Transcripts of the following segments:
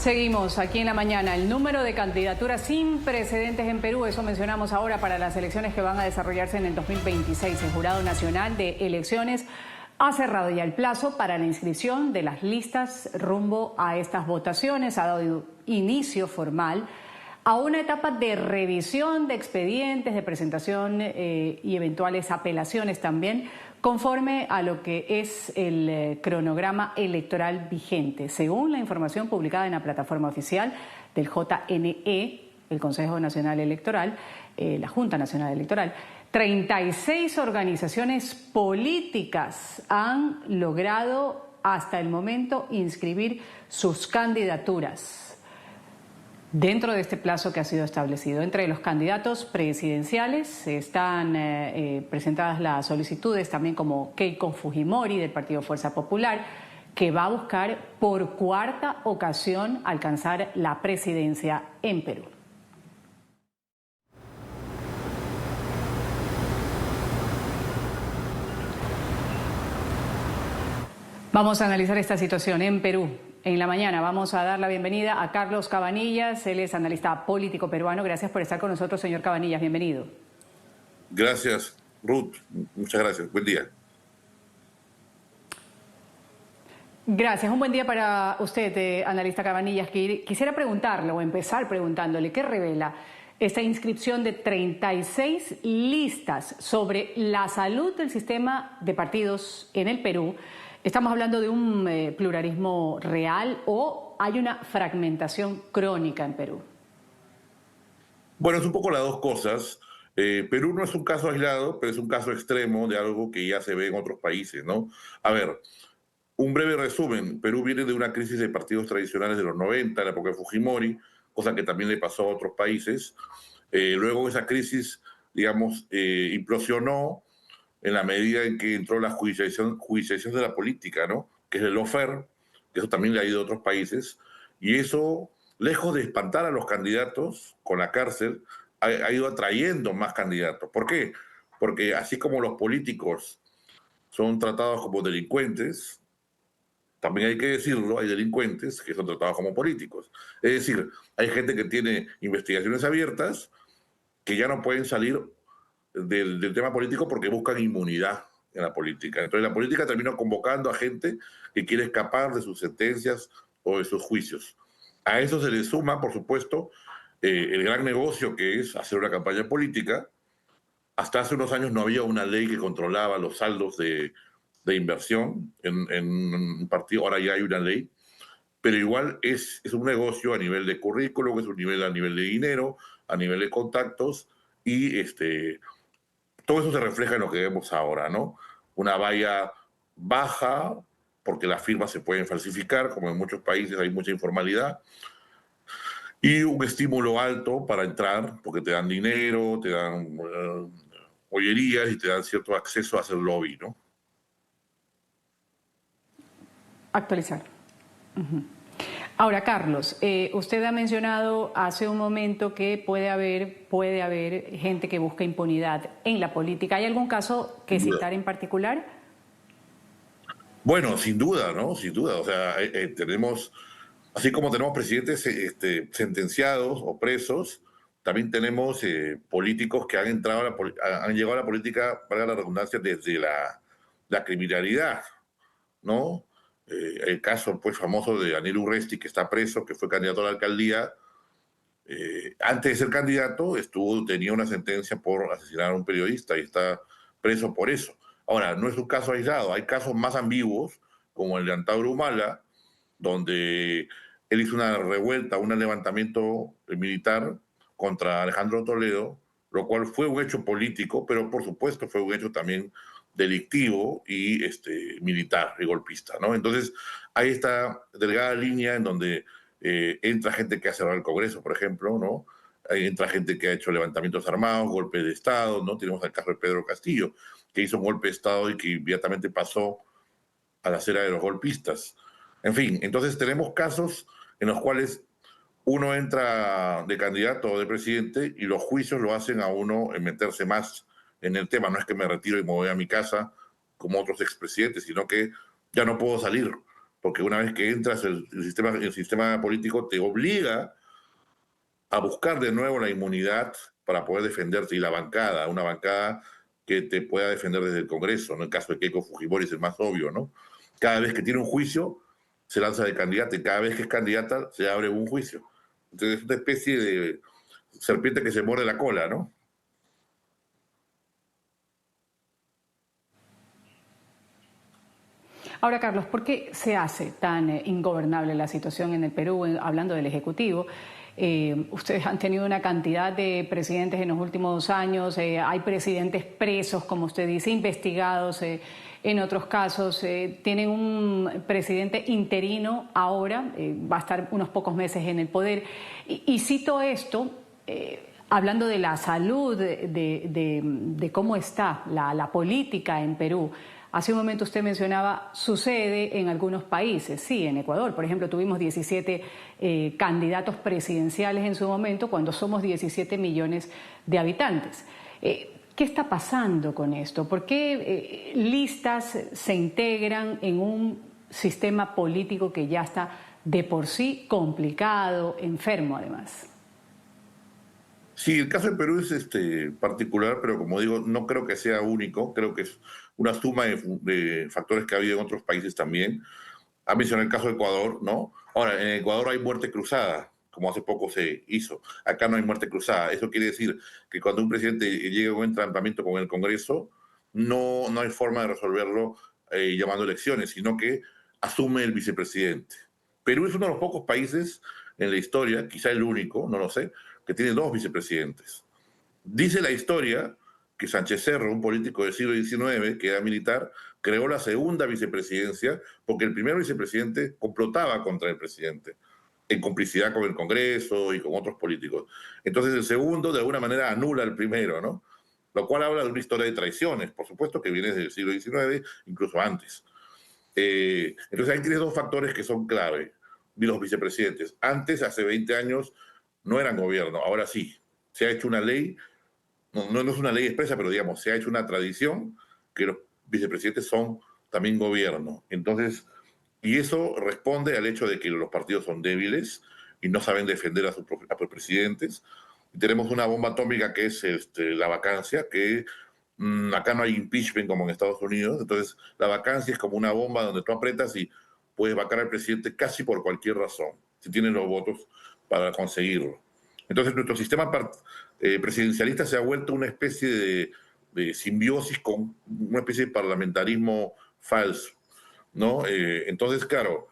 Seguimos aquí en la mañana. El número de candidaturas sin precedentes en Perú, eso mencionamos ahora para las elecciones que van a desarrollarse en el 2026. El Jurado Nacional de Elecciones ha cerrado ya el plazo para la inscripción de las listas rumbo a estas votaciones. Ha dado inicio formal a una etapa de revisión de expedientes, de presentación y eventuales apelaciones también, conforme a lo que es el cronograma electoral vigente. Según la información publicada en la plataforma oficial del JNE, el Consejo Nacional Electoral, la Junta Nacional Electoral, 36 organizaciones políticas han logrado hasta el momento inscribir sus candidaturas dentro de este plazo que ha sido establecido. Entre los candidatos presidenciales están presentadas las solicitudes también como Keiko Fujimori del Partido Fuerza Popular, que va a buscar por cuarta ocasión alcanzar la presidencia en Perú. Vamos a analizar esta situación en Perú. En la mañana vamos a dar la bienvenida a Carlos Cabanillas, él es analista político peruano. Gracias por estar con nosotros, señor Cabanillas, bienvenido. Gracias, Ruth, muchas gracias, buen día. Gracias, un buen día para usted, analista Cabanillas. Quisiera preguntarle o empezar preguntándole, ¿qué revela esta inscripción de 36 listas sobre la salud del sistema de partidos en el Perú? ¿Estamos hablando de un pluralismo real o hay una fragmentación crónica en Perú? Bueno, es un poco las dos cosas. Perú no es un caso aislado, pero es un caso extremo de algo que ya se ve en otros países, ¿no? A ver, un breve resumen. Perú viene de una crisis de partidos tradicionales de los 90, en la época de Fujimori, cosa que también le pasó a otros países. Luego esa crisis, digamos, implosionó en la medida en que entró la judicialización de la política, ¿no? Que es el lawfare, que eso también le ha ido a otros países, y eso, lejos de espantar a los candidatos con la cárcel, ha ido atrayendo más candidatos. ¿Por qué? Porque así como los políticos son tratados como delincuentes, también hay que decirlo, hay delincuentes que son tratados como políticos. Es decir, hay gente que tiene investigaciones abiertas que ya no pueden salir del tema político porque buscan inmunidad en la política. Entonces la política termina convocando a gente que quiere escapar de sus sentencias o de sus juicios. A eso se le suma, por supuesto, el gran negocio que es hacer una campaña política. Hasta hace unos años no había una ley que controlaba los saldos de inversión en un partido, ahora ya hay una ley, pero igual es un negocio a nivel de currículum, es un nivel a nivel de dinero, a nivel de contactos, y todo eso se refleja en lo que vemos ahora, ¿no? Una valla baja, porque las firmas se pueden falsificar, como en muchos países hay mucha informalidad, y un estímulo alto para entrar, porque te dan dinero, te dan joyerías y te dan cierto acceso a hacer lobby, ¿no? Actualizar. Ahora, Carlos, usted ha mencionado hace un momento que puede haber gente que busca impunidad en la política. ¿Hay algún caso que citar en particular? Bueno, sin duda, ¿no? Sin duda. O sea, tenemos, así como tenemos presidentes sentenciados o presos, también tenemos políticos que han entrado han llegado a la política, para la redundancia, desde la criminalidad, ¿no? El caso pues famoso de Daniel Urresti, que está preso, que fue candidato a la alcaldía. Antes de ser candidato tenía una sentencia por asesinar a un periodista y está preso por eso. Ahora, no es un caso aislado, hay casos más ambiguos, como el de Antauro Humala, donde él hizo una revuelta, un levantamiento militar contra Alejandro Toledo, lo cual fue un hecho político, pero por supuesto fue un hecho también delictivo y militar y golpista, ¿no? Entonces, hay esta delgada línea en donde entra gente que ha cerrado el Congreso, por ejemplo, ¿no? Entra gente que ha hecho levantamientos armados, golpes de Estado, ¿no? Tenemos el caso de Pedro Castillo, que hizo un golpe de Estado y que inmediatamente pasó a la acera de los golpistas. En fin, entonces tenemos casos en los cuales uno entra de candidato o de presidente y los juicios lo hacen a uno en meterse más en el tema. No es que me retiro y me voy a mi casa como otros expresidentes, sino que ya no puedo salir porque una vez que entras, el sistema político te obliga a buscar de nuevo la inmunidad para poder defenderte, y la bancada, una bancada que te pueda defender desde el Congreso, ¿no? El caso de Keiko Fujimori es el más obvio, ¿no? Cada vez que tiene un juicio, se lanza de candidata, y cada vez que es candidata, se abre un juicio. Entonces es una especie de serpiente que se muerde la cola, ¿no? Ahora, Carlos, ¿por qué se hace tan ingobernable la situación en el Perú, hablando del Ejecutivo? Ustedes han tenido una cantidad de presidentes en los últimos años, hay presidentes presos, como usted dice, investigados en otros casos, tienen un presidente interino ahora, va a estar unos pocos meses en el poder. Y cito esto, hablando de la salud, de cómo está la política en Perú. Hace un momento usted mencionaba, sucede en algunos países. Sí, en Ecuador, por ejemplo, tuvimos 17 candidatos presidenciales en su momento, cuando somos 17 millones de habitantes. ¿Qué está pasando con esto? ¿Por qué listas se integran en un sistema político que ya está de por sí complicado, enfermo además? Sí, el caso de Perú es particular, pero como digo, no creo que sea único, creo que es una suma de factores que ha habido en otros países también. Ha mencionado el caso de Ecuador, ¿no? Ahora, en Ecuador hay muerte cruzada, como hace poco se hizo. Acá no hay muerte cruzada. Eso quiere decir que cuando un presidente llega a un entrampamiento con el Congreso, no hay forma de resolverlo llamando elecciones, sino que asume el vicepresidente. Perú es uno de los pocos países en la historia, quizá el único, no lo sé, que tiene dos vicepresidentes. Dice la historia que Sánchez Cerro, un político del siglo XIX, que era militar, creó la segunda vicepresidencia porque el primer vicepresidente complotaba contra el presidente, en complicidad con el Congreso y con otros políticos. Entonces el segundo, de alguna manera, anula al primero, ¿no? Lo cual habla de una historia de traiciones, por supuesto, que viene desde el siglo XIX, incluso antes. Entonces ahí tienes dos factores que son clave de los vicepresidentes. Antes, hace 20 años, no eran gobierno, ahora sí. Se ha hecho una ley, no es una ley expresa, pero digamos, se ha hecho una tradición que los vicepresidentes son también gobierno. Entonces, y eso responde al hecho de que los partidos son débiles y no saben defender a sus presidentes. Y tenemos una bomba atómica que es la vacancia, que acá no hay impeachment como en Estados Unidos, entonces la vacancia es como una bomba donde tú apretas y puedes vacar al presidente casi por cualquier razón, si tienen los votos para conseguirlo. Entonces nuestro sistema presidencialista se ha vuelto una especie de simbiosis con una especie de parlamentarismo falso, ¿no? Entonces, claro,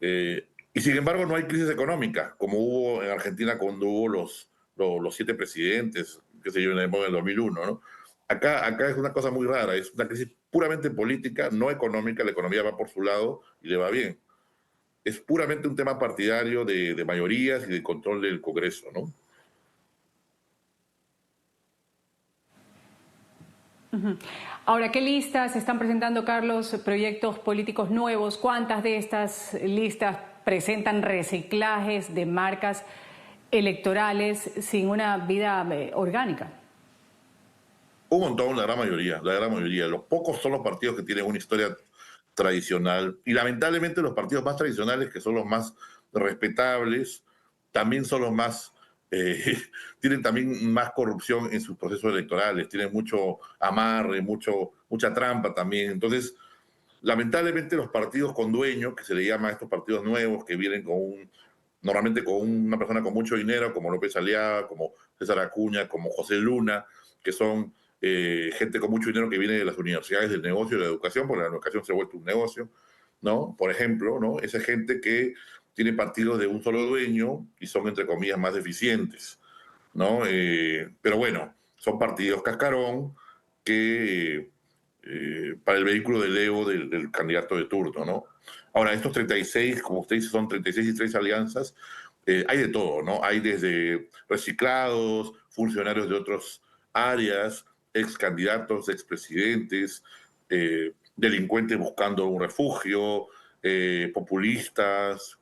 y sin embargo no hay crisis económica, como hubo en Argentina cuando hubo los 7 presidentes, que se yo, en la época del 2001, ¿no? Acá es una cosa muy rara, es una crisis puramente política, no económica, la economía va por su lado y le va bien. Es puramente un tema partidario de mayorías y de control del Congreso, ¿no? Ahora, ¿qué listas están presentando, Carlos, proyectos políticos nuevos? ¿Cuántas de estas listas presentan reciclajes de marcas electorales sin una vida orgánica? Un montón, la gran mayoría, la gran mayoría. Los pocos son los partidos que tienen una historia tradicional y lamentablemente los partidos más tradicionales, que son los más respetables, también son los más, tienen también más corrupción en sus procesos electorales, tienen mucho amarre, mucha trampa también. Entonces, lamentablemente los partidos con dueño, que se le llama a estos partidos nuevos, que vienen normalmente con una persona con mucho dinero, como López Aliaga, como César Acuña, como José Luna, que son gente con mucho dinero que viene de las universidades del negocio y de la educación, porque la educación se ha vuelto un negocio, ¿no? Por ejemplo, ¿no? Esa gente que tiene partidos de un solo dueño y son, entre comillas, más eficientes, ¿no? Pero bueno, son partidos cascarón que para el vehículo del ego del candidato de turno, ¿no? Ahora, estos 36, como usted dice, son 36 y 3 alianzas, hay de todo, ¿no? Hay desde reciclados, funcionarios de otras áreas, ex candidatos, expresidentes, delincuentes buscando un refugio, populistas,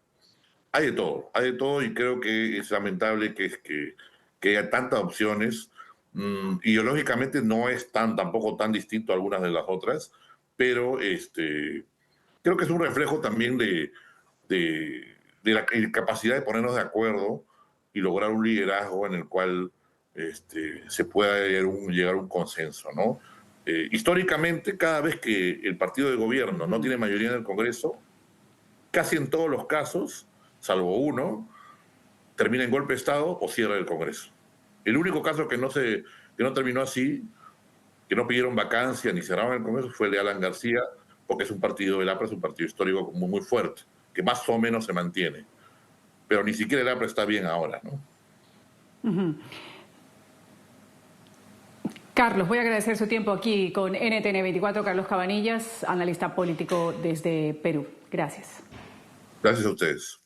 hay de todo y creo que es lamentable que haya tantas opciones. Ideológicamente no es tampoco tan distinto a algunas de las otras, pero creo que es un reflejo también de la capacidad de ponernos de acuerdo y lograr un liderazgo en el cual se pueda llegar a un consenso, ¿no? Históricamente, cada vez que el partido de gobierno no tiene mayoría en el Congreso, casi en todos los casos, salvo uno, termina en golpe de Estado o cierra el Congreso. El único caso que no terminó así, que no pidieron vacancia ni cerraron el Congreso, fue el de Alan García, porque es un partido, el APRA es un partido histórico muy, muy fuerte, que más o menos se mantiene. Pero ni siquiera el APRA está bien ahora, ¿no? Carlos, voy a agradecer su tiempo aquí con NTN 24. Carlos Cabanillas, analista político desde Perú. Gracias. Gracias a ustedes.